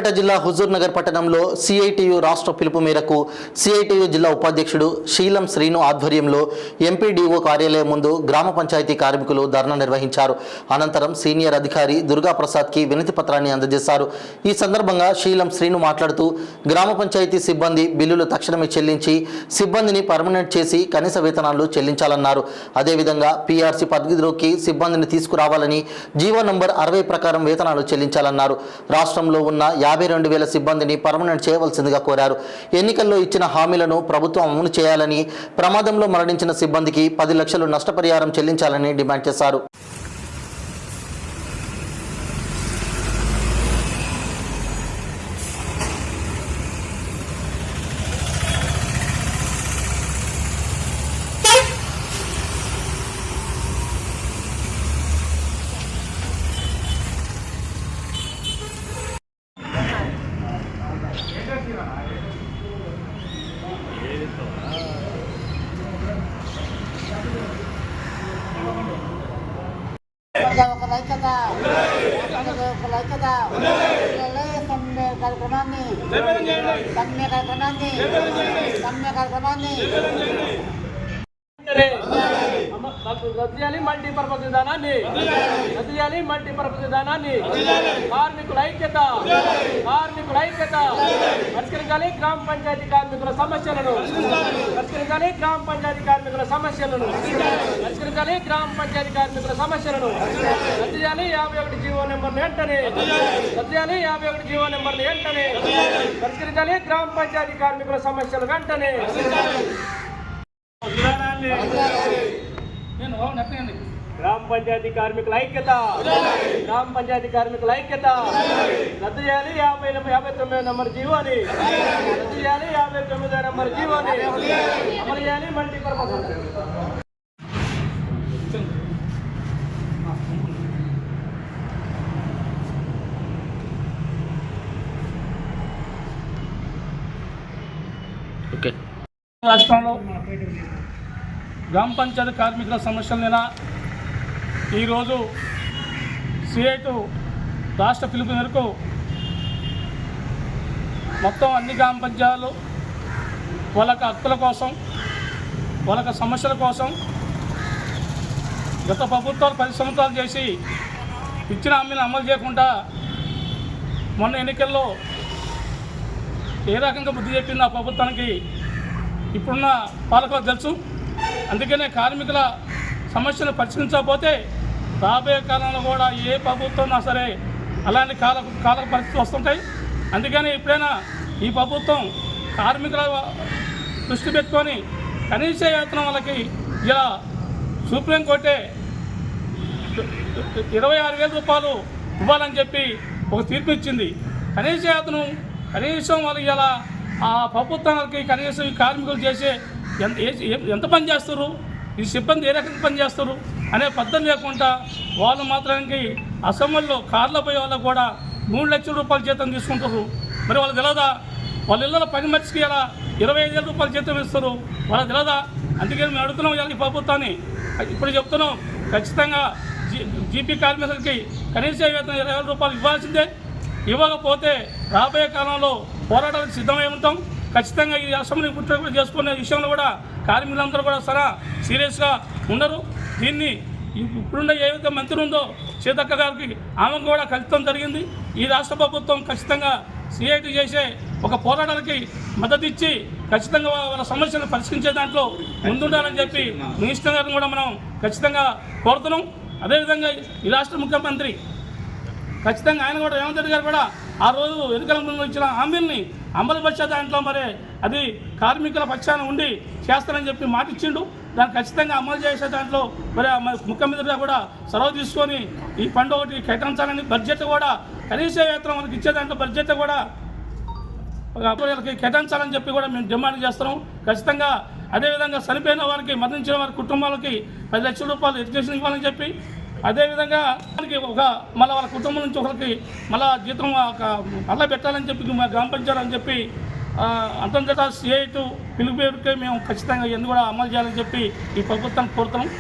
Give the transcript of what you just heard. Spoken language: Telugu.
సూర్యాపేట జిల్లా హుజూర్ నగర్ పట్టణంలో సిఐటియు రాష్ట్ర పిలుపు మేరకు సిఐటియు జిల్లా ఉపాధ్యక్షుడు శీలం శ్రీను ఆధ్వర్యంలో ఎంపీడీఓ కార్యాలయం ముందు గ్రామ పంచాయతీ కార్మికులు ధర్నా నిర్వహించారు. అనంతరం సీనియర్ అధికారి దుర్గాప్రసాద్కి వినతి పత్రాన్ని అందజేశారు. ఈ సందర్భంగా శీలం శ్రీను మాట్లాడుతూ గ్రామ పంచాయతీ సిబ్బంది బిల్లులు తక్షణమే చెల్లించి సిబ్బందిని పర్మనెంట్ చేసి కనీస వేతనాలు చెల్లించాలన్నారు. అదేవిధంగా పీఆర్సీ పరిధిలోకి సిబ్బందిని తీసుకురావాలని జీవో నంబర్ 60 ప్రకారం వేతనాలు చెల్లించాలన్నారు. రాష్ట్రంలో ఉన్న 52,000 సిబ్బందిని పర్మనెంట్ చేయవలసిందిగా కోరారు. ఎన్నికల్లో ఇచ్చిన హామీలను ప్రభుత్వం అమలు చేయాలని, ప్రమాదంలో మరణించిన సిబ్బందికి 10 లక్షలు నష్టపరిహారం చెల్లించాలని డిమాండ్ చేశారు. మల్టీపర్పస్ విధానాన్ని కార్మికుల ఐక్యత పరిష్కరించాలి. గ్రామ పంచాయతీ కార్మికుల సమస్యలను పరిష్కరించాలి. గ్రామ పంచాయతీ కార్మికుల సమస్యలను పరిష్కరించాలి. గ్రామ పంచాయతీ కార్మికుల సమస్యలను రద్దు చేయాలి. 51 జీవో నెంబర్ను వెంటనే రద్దు చేయాలి. 51 జీవో నెంబర్ను వెంటనే పరిష్కరించాలి. గ్రామ పంచాయతీ కార్మికుల సమస్యలు వెంటనే గ్రామ పంచాయతీ కార్మికుల ఐక్యత రద్దు చేయాలి. 59 నెంబర్ జీవోని రద్దు చేయాలి. 59 నెంబర్ జీవోని అమలు చేయాలి. మల్టీపర్పస్ రాష్ట్రంలో గ్రామ పంచాయతీ కార్మికుల సమస్యల మీద ఈరోజు సిఐటు రాష్ట్ర పిలుపు మేరకు మొత్తం అన్ని గ్రామ పంచాయతీలు వాళ్ళకి హక్కుల కోసం, వాళ్ళకి సమస్యల కోసం గత ప్రభుత్వాలు 10 సంవత్సరాలు చేసి ఇచ్చిన హామీని అమలు చేయకుండా మొన్న ఎన్నికల్లో ఏ రకంగా బుద్ధి చెప్పింది ఆ ప్రభుత్వానికి ఇప్పుడున్న పాలకులకు తెలుసు. అందుకనే కార్మికుల సమస్యను పరిష్కరించకపోతే రాబోయే కాలంలో కూడా ఏ ప్రభుత్వం ఉన్నా సరే అలాంటి కాల పరిస్థితులు వస్తుంటాయి. అందుకని ఎప్పుడైనా ఈ ప్రభుత్వం కార్మికుల దృష్టి పెట్టుకొని కనీస వేతనం వాళ్ళకి ఇలా సుప్రీంకోర్టే 26,000 రూపాయలు ఇవ్వాలని చెప్పి ఒక తీర్పు ఇచ్చింది. కనీస వేతనం కనీసం వాళ్ళకి ఇలా ఆ ప్రభుత్వానికి కనీసం ఈ కార్మికులు చేసే ఎంత పని చేస్తారు, ఈ సిబ్బంది ఏ రకంగా పని చేస్తారు అనే పద్ధతి లేకుండా వాళ్ళు మాత్రానికి అసెంబ్లీలో కార్లో పోయే వాళ్ళకు కూడా 3 లక్షల రూపాయల జీతం తీసుకుంటారు. మరి వాళ్ళకి తెలియదా? వాళ్ళ ఇళ్ళలో పని మనిషికి ఇలా 25,000 రూపాయల జీతం ఇస్తారు, వాళ్ళకి తెలియదా? అందుకని మేము అడుగుతున్నాం ఈ ప్రభుత్వాన్ని. ఇప్పుడు చెప్తున్నాం, ఖచ్చితంగా జీపీ కార్మికులకి కనీస వేతనం 20,000 రూపాయలు ఇవ్వాల్సిందే. ఇవ్వకపోతే రాబోయే కాలంలో పోరాటానికి సిద్ధమై ఉంటాం. ఖచ్చితంగా ఈ అసెంబ్లీ పుట్టిన చేసుకునే విషయంలో కూడా కార్మికులందరూ కూడా సీరియస్గా ఉండరు. దీన్ని ఇప్పుడున్న ఏదైతే మంత్రి ఉందో సీతక్క గారికి ఆమెకు కూడా కలుపుతం జరిగింది. ఈ రాష్ట్ర ప్రభుత్వం ఖచ్చితంగా సిఐటి చేసే ఒక పోరాటానికి మద్దతు ఇచ్చి ఖచ్చితంగా వాళ్ళ సమస్యలను పరిష్కరించే దాంట్లో ముందుండాలని చెప్పి మినిస్టర్ గారిని కూడా మనం ఖచ్చితంగా కోరుతున్నాం. అదేవిధంగా ఈ రాష్ట్ర ముఖ్యమంత్రి ఖచ్చితంగా ఆయన కూడా రేవంత్ రెడ్డి గారు కూడా ఆ రోజు ఎన్నికల ముందు ఇచ్చిన హామీల్ని అమలుపరిచే దాంట్లో మరి అది కార్మికుల పక్షాన ఉండి చేస్తానని చెప్పి మాట ఇచ్చిండు. దాన్ని ఖచ్చితంగా అమలు చేసే దాంట్లో మరి ముఖ్యమంత్రిగా కూడా చొరవ తీసుకొని ఈ ఫండ్ ఒకటి కేటాయించాలని, బడ్జెట్ కూడా కనీస వేతనం మనకి ఇచ్చే దాంట్లో బడ్జెట్ కూడా కేటాయించాలని చెప్పి కూడా మేము డిమాండ్ చేస్తున్నాం. ఖచ్చితంగా అదేవిధంగా చనిపోయిన వారికి, మరణించిన వారి కుటుంబాలకి 10 లక్షల రూపాయలు ఎడ్యుకేషన్ ఇవ్వాలని చెప్పి, అదేవిధంగా మళ్ళీ వాళ్ళ కుటుంబం నుంచి ఒకరికి మళ్ళీ జీతం మళ్ళీ పెట్టాలని చెప్పి గ్రామ పంచాయతీ అని చెప్పి అంతర్గత సిఐటు పిలుపు మేరకే మేము ఖచ్చితంగా ఎందుకు కూడా అమలు చేయాలని చెప్పి ఈ ప్రభుత్వాన్ని కోరుతున్నాం.